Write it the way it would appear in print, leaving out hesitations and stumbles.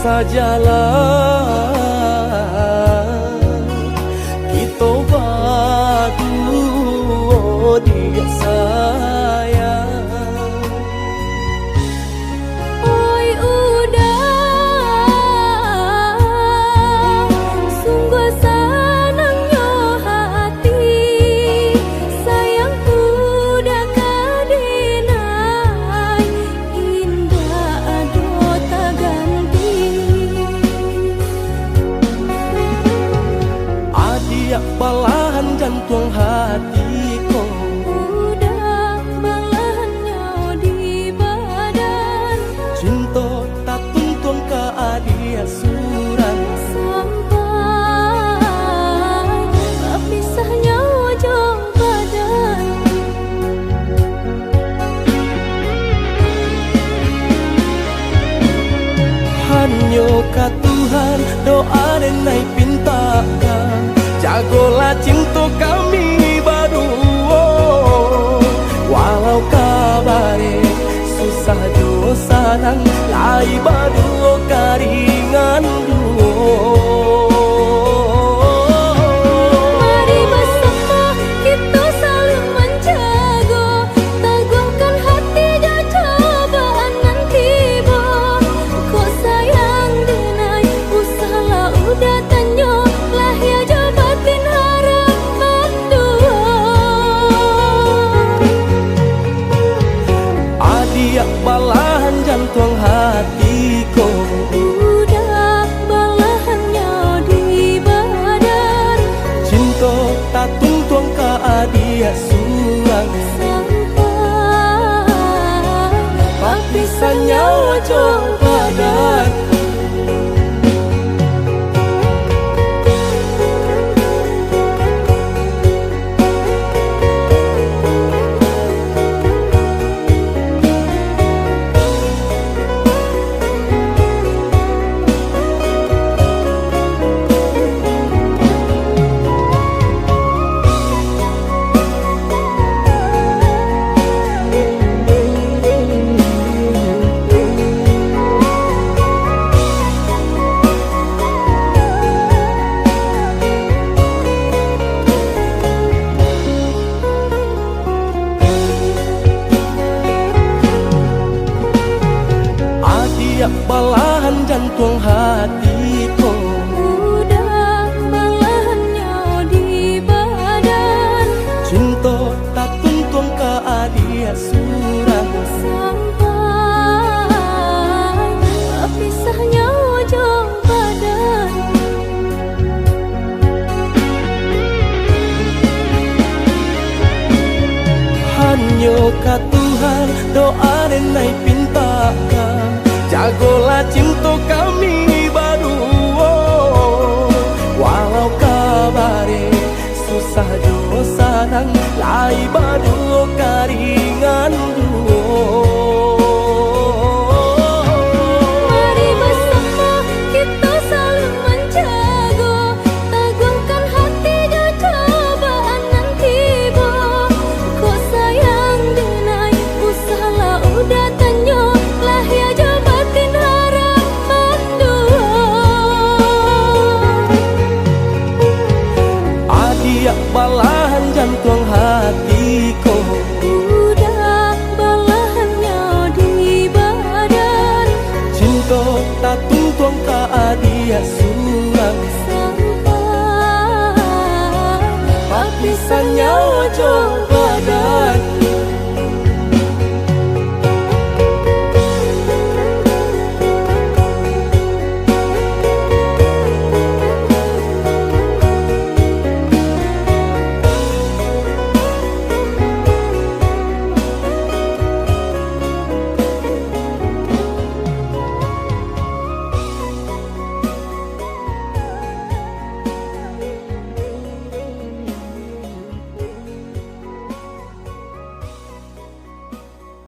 sajalah kita berdua dia sayang. Oi udah sungguh senangnya hati sayang udah kadinai indah ado tak ganti. Adik balahan jantung hatiku Udah belahannya di badan cinta tak tuntun ke adik suran sampai berpisahnya ujung badan. hanya ke Tuhan doa dan naik pintakan jagolah cinta kami berdua walau kabarnya susah jo senang lai berdua karingan Mari bersama kita saling menjaga teguhkan hati dan cobaan nanti tiba. Kok sayang denai usahlah udah tanyo lah ya jabatin harapan dua. adik balahan jantung hatiku Udah belahannya di badan cinta tak tuntun ke adik surang sampai papisahnya ujung badan. balahan jantung hatiku Udah belahannya di badan cinta tak tuntun ke adia surang sampai berpisahnya ujung badan. hanya ka Tuhan doa dan naik pintakan jagolah cinta kami berdua walau kabarnya susah jo senang lai berdua karingan dua. Mari bersama kita saling menjaga teguhkan hati dan cobaan nanti tiba. Kok sayang denai usahlah udah tanyo lah ya jabatin harapan dua. Adia balahan jantung hatiku Udah belahannya di badan cinta tak tuntun ke adia surang sampai papisahnya ujung badan.